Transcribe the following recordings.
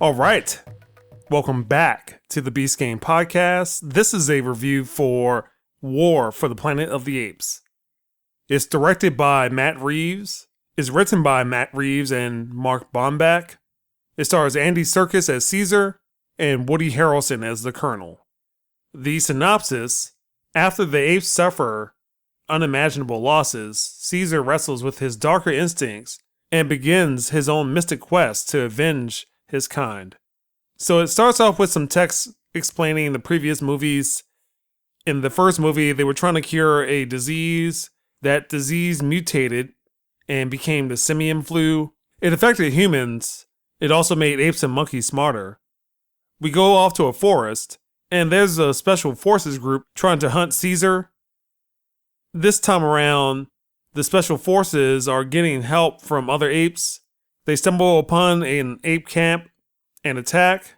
All right, welcome back to the Beast Game Podcast. This is a review for War for the Planet of the Apes. It's directed by Matt Reeves, is written by Matt Reeves and Mark Baumbach. It stars Andy Serkis as Caesar and Woody Harrelson as the Colonel. The synopsis: after the apes suffer unimaginable losses, Caesar wrestles with his darker instincts and begins his own mystic quest to avenge his kind. So it starts off with some text explaining the previous movies. In the first movie, they were trying to cure a disease. That disease mutated and became the simian flu. It affected humans. It also made apes and monkeys smarter. We go off to a forest, and there's a special forces group trying to hunt Caesar. This time around, the special forces are getting help from other apes. They stumble upon an ape camp and attack,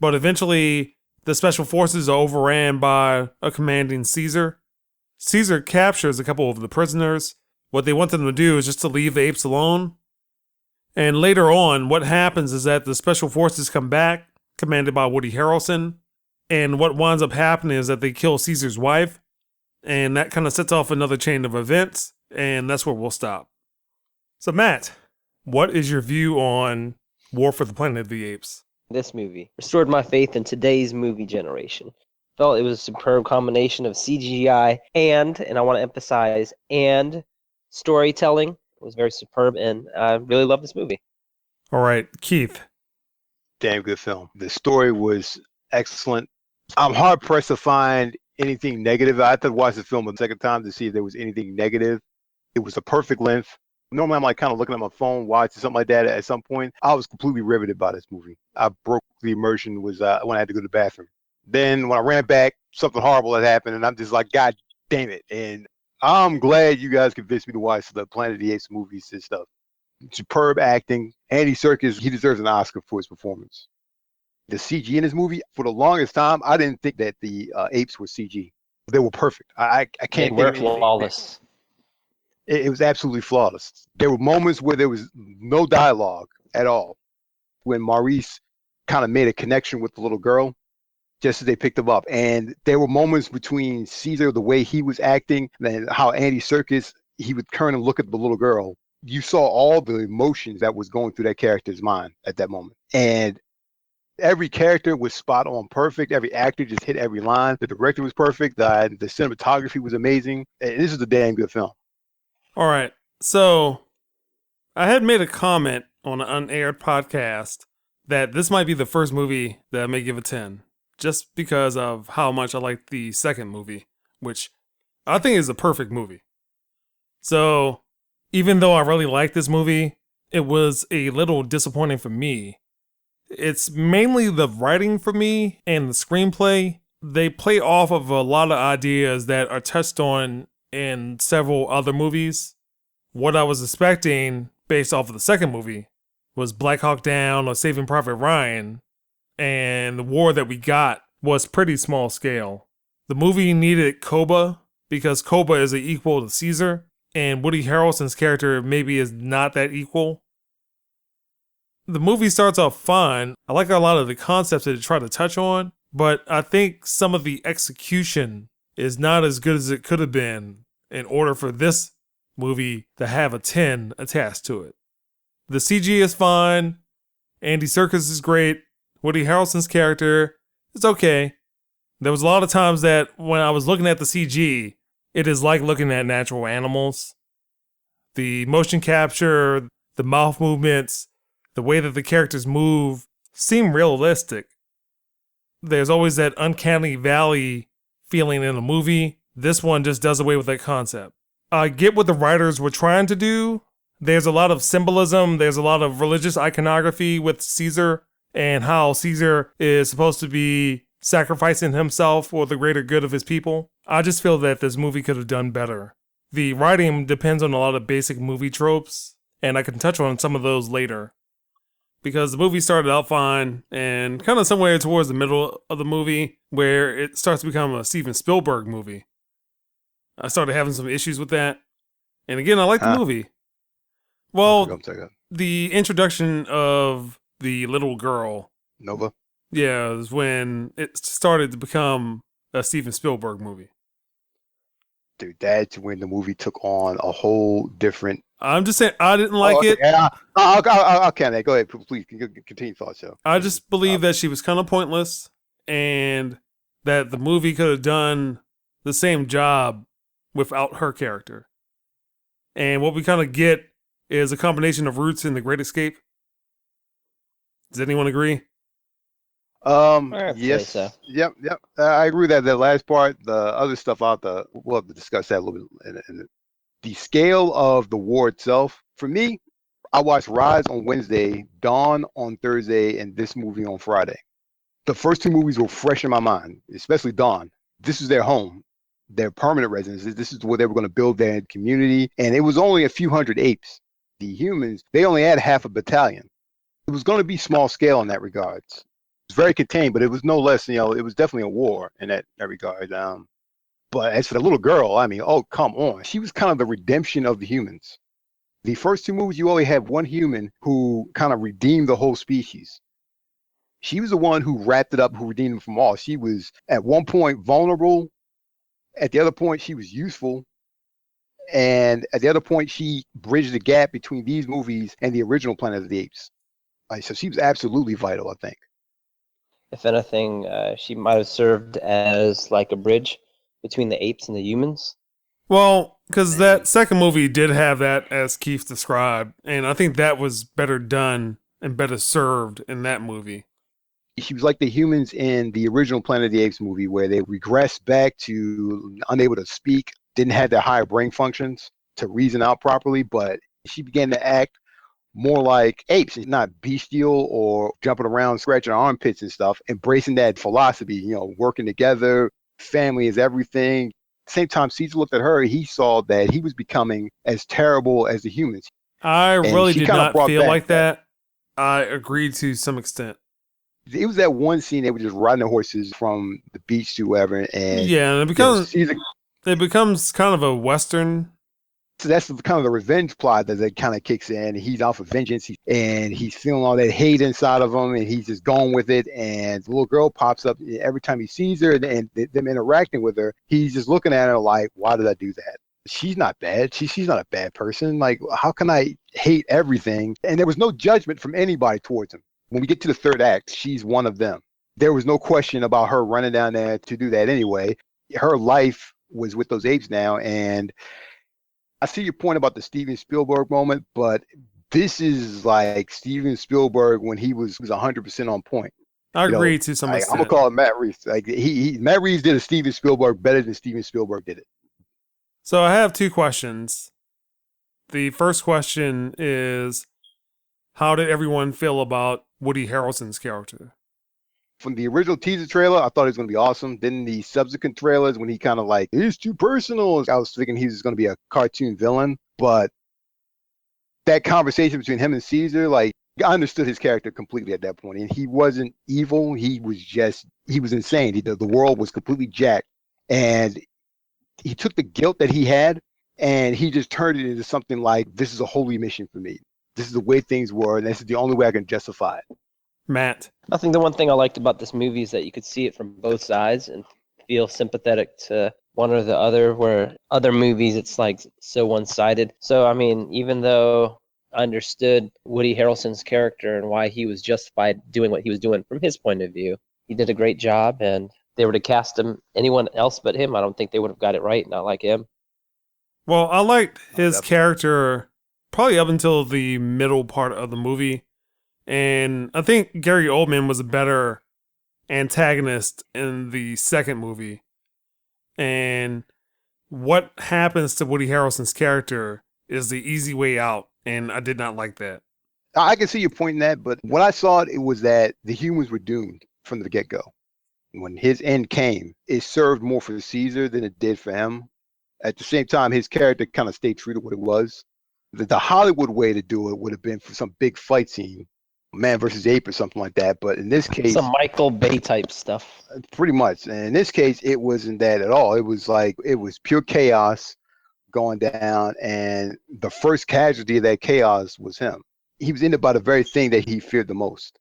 but eventually the special forces are overran by a commanding Caesar. Caesar captures a couple of the prisoners. What they want them to do is just to leave the apes alone. And later on, what happens is that the special forces come back, commanded by Woody Harrelson, and what winds up happening is that they kill Caesar's wife, and that kind of sets off another chain of events, and that's where we'll stop. So Matt, what is your view on War for the Planet of the Apes? This movie restored my faith in today's movie generation. Felt it was a superb combination of CGI and I want to emphasize, and storytelling. It was very superb, and I really love this movie. All right, Keith. Damn good film. The story was excellent. I'm hard pressed to find anything negative. I had to watch the film a second time to see if there was anything negative. It was a perfect length. Normally, I'm like kind of looking at my phone, watching something like that. At some point, I was completely riveted by this movie. I broke the immersion when I had to go to the bathroom. Then when I ran back, something horrible had happened, and I'm just like, God damn it. And I'm glad you guys convinced me to watch the Planet of the Apes movies and stuff. Superb acting. Andy Serkis, he deserves an Oscar for his performance. The CG in this movie, for the longest time, I didn't think that the apes were CG. They were perfect. I can't. They were flawless. It was absolutely flawless. There were moments where there was no dialogue at all. When Maurice kind of made a connection with the little girl, just as they picked him up. And there were moments between Caesar, the way he was acting, and how Andy Serkis, he would turn and look at the little girl. You saw all the emotions that was going through that character's mind at that moment. And every character was spot on perfect. Every actor just hit every line. The director was perfect. The cinematography was amazing. And this is a damn good film. All right, so I had made a comment on an unaired podcast that this might be the first movie that I may give a 10, just because of how much I liked the second movie, which I think is a perfect movie. So even though I really liked this movie, it was a little disappointing for me. It's mainly the writing for me and the screenplay. They play off of a lot of ideas that are touched on in several other movies. What I was expecting based off of the second movie was Black Hawk Down or Saving Private Ryan, and the war that we got was pretty small scale. The movie needed Koba because Koba is an equal to Caesar, and Woody Harrelson's character maybe is not that equal. The movie starts off fine. I like a lot of the concepts that it tried to touch on, but I think some of the execution is not as good as it could have been in order for this movie to have a 10 attached to it. The CG is fine. Andy Serkis is great. Woody Harrelson's character is okay. There was a lot of times that when I was looking at the CG, it is like looking at natural animals. The motion capture, the mouth movements, the way that the characters move seem realistic. There's always that uncanny valley feeling in a movie. This one just does away with that concept. I get what the writers were trying to do. There's a lot of symbolism. There's a lot of religious iconography with Caesar and how Caesar is supposed to be sacrificing himself for the greater good of his people. I just feel that this movie could have done better. The writing depends on a lot of basic movie tropes, and I can touch on some of those later. because the movie started out fine, and kind of somewhere towards the middle of the movie where it starts to become a Steven Spielberg movie, I started having some issues with that. And again, I like the Huh? movie. I'll Well, check it out. the introduction of the little girl, Nova. yeah, is when it started to become a Steven Spielberg movie. Dude, that's when the movie took on a whole different. I'm just saying, I didn't like Oh, okay. it. Yeah, I'll count that. Go ahead, please. Continue thoughts, Joe. I just believe that she was kind of pointless, and that the movie could have done the same job without her character. And what we kind of get is a combination of Roots and The Great Escape. Does anyone agree? I'd say Yes. so. Yep. I agree with that. The last part, the other stuff we'll have to discuss that a little bit. The scale of the war itself, for me, I watched Rise on Wednesday, Dawn on Thursday, and this movie on Friday. The first two movies were fresh in my mind, especially Dawn. This is their home, their permanent residence. This is where they were going to build their community. And it was only a few hundred apes. The humans, they only had half a battalion. It was going to be small scale in that regard. It was very contained, but it was no less, it was definitely a war in that regard. But as for the little girl, I mean, oh, come on. She was kind of the redemption of the humans. The first two movies, you only have one human who kind of redeemed the whole species. She was the one who wrapped it up, who redeemed them from all. She was at one point vulnerable. At the other point, she was useful. And at the other point, she bridged the gap between these movies and the original Planet of the Apes. So she was absolutely vital, I think. If anything, she might have served as like a bridge between the apes and the humans. Well, because that second movie did have that, as Keith described, and I think that was better done and better served in that movie. She was like the humans in the original Planet of the Apes movie, where they regressed back to unable to speak, didn't have their higher brain functions to reason out properly, but she began to act more like apes, not bestial or jumping around, scratching armpits and stuff, embracing that philosophy, working together, family is everything. Same time Caesar looked at her, he saw that he was becoming as terrible as the humans. I And really she did kinda not brought feel back like that. I agreed to some extent. It was that one scene they were just riding their horses from the beach to wherever, and Yeah, and Caesar. it becomes kind of a Western. So that's kind of the revenge plot that kind of kicks in. He's out for vengeance, and he's feeling all that hate inside of him, and he's just going with it. And the little girl pops up every time he sees her, and them interacting with her. He's just looking at her like, "Why did I do that? She's not bad. She's not a bad person. Like, how can I hate everything?" And there was no judgment from anybody towards him. When we get to the third act, she's one of them. There was no question about her running down there to do that anyway. Her life was with those apes now, and I see your point about the Steven Spielberg moment, but this is like Steven Spielberg when he was 100% on point. I agree to some I'm extent. gonna call it Matt Reeves. Like Matt Reeves did a Steven Spielberg better than Steven Spielberg did it. So I have two questions. The first question is, how did everyone feel about Woody Harrelson's character? From the original teaser trailer, I thought it was gonna be awesome. Then the subsequent trailers, when he kind of like, it's too personal, I was thinking he was gonna be a cartoon villain. But that conversation between him and Caesar, like, I understood his character completely at that point. And he wasn't evil. He was insane. The world was completely jacked. And he took the guilt that he had and he just turned it into something like, this is a holy mission for me. This is the way things were, and this is the only way I can justify it. Matt. I think the one thing I liked about this movie is that you could see it from both sides and feel sympathetic to one or the other, where other movies it's like so one-sided. So I mean, even though I understood Woody Harrelson's character and why he was justified doing what he was doing from his point of view, he did a great job, and if they were to cast him anyone else but him, I don't think they would have got it right, not like him. Well, I liked his Definitely. character probably up until the middle part of the movie. And I think Gary Oldman was a better antagonist in the second movie. And what happens to Woody Harrelson's character is the easy way out, and I did not like that. I can see your point in that, but when I saw it, it was that the humans were doomed from the get-go. When his end came, it served more for Caesar than it did for him. At the same time, his character kind of stayed true to what it was. The Hollywood way to do it would have been for some big fight scene, Man versus Ape or something like that. But in this case, Some Michael Bay type stuff. pretty much. And in this case, it wasn't that at all. It was like it was pure chaos going down, and the first casualty of that chaos was him. He was ended by the very thing that he feared the most.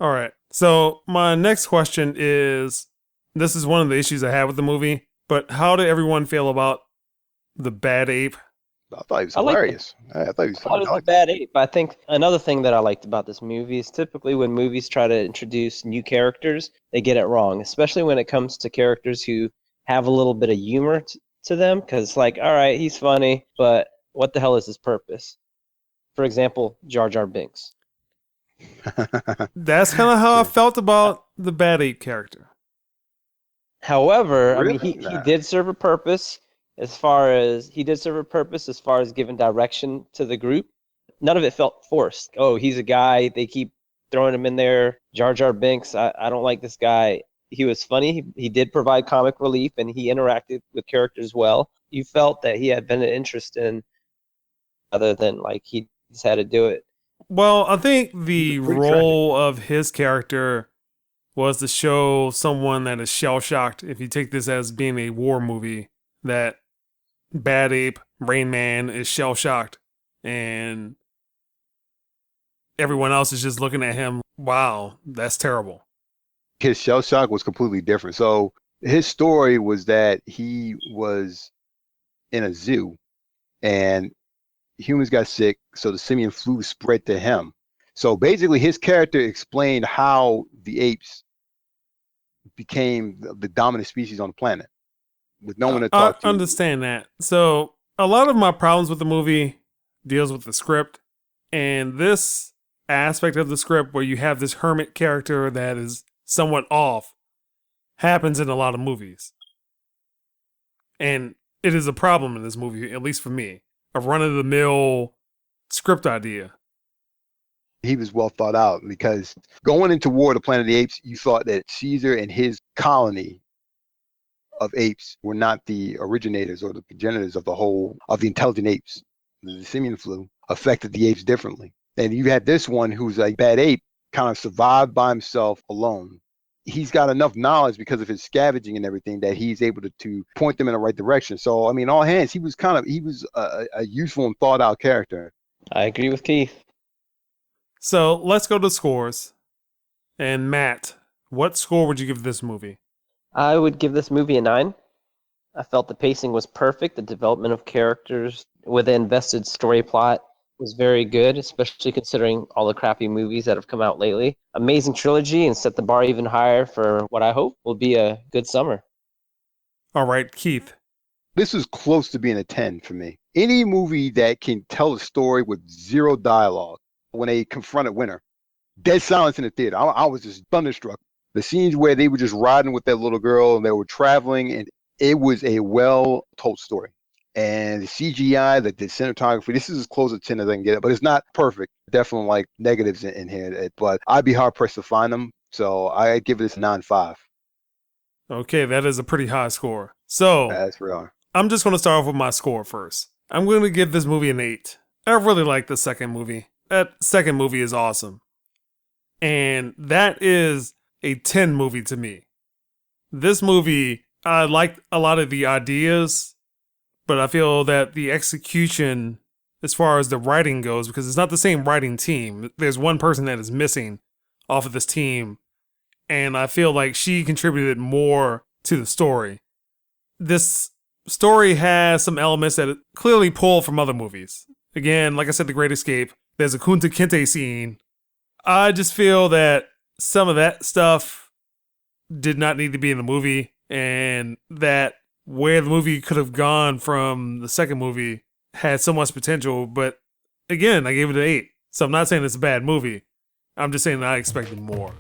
All right. So my next question is, this is one of the issues I had with the movie, but how did everyone feel about the bad ape? I thought he was I liked hilarious. I thought he was I thought it was a bad ape. I think another thing that I liked about this movie is typically when movies try to introduce new characters, they get it wrong, especially when it comes to characters who have a little bit of humor to them. Because, like, all right, he's funny, but what the hell is his purpose? For example, Jar Jar Binks. That's kind of how I felt about the bad ape character. However, I mean, Really? he Nah. did serve a purpose as far as giving direction to the group. None of it felt forced. Oh, he's a guy. They keep throwing him in there. Jar Jar Binks. I don't like this guy. He was funny. He did provide comic relief, and he interacted with characters well. You felt that he had been an interest in, other than like he just had to do it. Well, I think the Pretty role of his character was to show someone that is shell shocked. If you take this as being a war movie, that Bad Ape, Rain Man is shell shocked, and everyone else is just looking at him. Wow, that's terrible. His shell shock was completely different. So his story was that he was in a zoo and humans got sick, so the simian flu spread to him. So basically, his character explained how the apes became the dominant species on the planet with no one to talk I to. understand that. So a lot of my problems with the movie deals with the script, and this aspect of the script where you have this hermit character that is somewhat off happens in a lot of movies. And it is a problem in this movie, at least for me. A run-of-the-mill script idea. He was well thought out because going into War of the Planet of the Apes, you thought that Caesar and his colony of apes were not the originators or the progenitors of the intelligent apes. The simian flu affected the apes differently. And you had this one who's a bad ape, kind of survived by himself alone. He's got enough knowledge because of his scavenging and everything that he's able to point them in the right direction. So, I mean, all hands, he was a useful and thought out character. I agree with Keith. So let's go to scores. And Matt, what score would you give this movie? I would give this movie a 9. I felt the pacing was perfect. The development of characters with an invested story plot was very good, especially considering all the crappy movies that have come out lately. Amazing trilogy, and set the bar even higher for what I hope will be a good summer. All right, Keith. This is close to being a 10 for me. Any movie that can tell a story with zero dialogue when they confronted Winter, dead silence in the theater. I was just thunderstruck. The scenes where they were just riding with that little girl and they were traveling, and it was a well told story. And the CGI, the cinematography, this is as close to 10 as I can get it, but it's not perfect. Definitely like negatives in here, but I'd be hard pressed to find them. So I give this a 9.5. Okay, that is a pretty high score. So That's real. I'm just going to start off with my score first. I'm going to give this movie an 8. I really like the second movie. That second movie is awesome. And that is a 10 movie to me. This movie, I liked a lot of the ideas, but I feel that the execution, as far as the writing goes, because it's not the same writing team. There's one person that is missing off of this team, and I feel like she contributed more to the story. This story has some elements that clearly pull from other movies. Again, like I said, The Great Escape, there's a Kunta Kinte scene. I just feel that some of that stuff did not need to be in the movie, and that where the movie could have gone from the second movie had so much potential, but again, I gave it an 8. So I'm not saying it's a bad movie. I'm just saying that I expected more.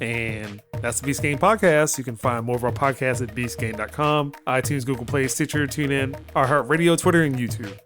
And that's the Beast Game Podcast. You can find more of our podcasts at beastgame.com, iTunes, Google Play, Stitcher, TuneIn, iHeartRadio, Twitter, and YouTube.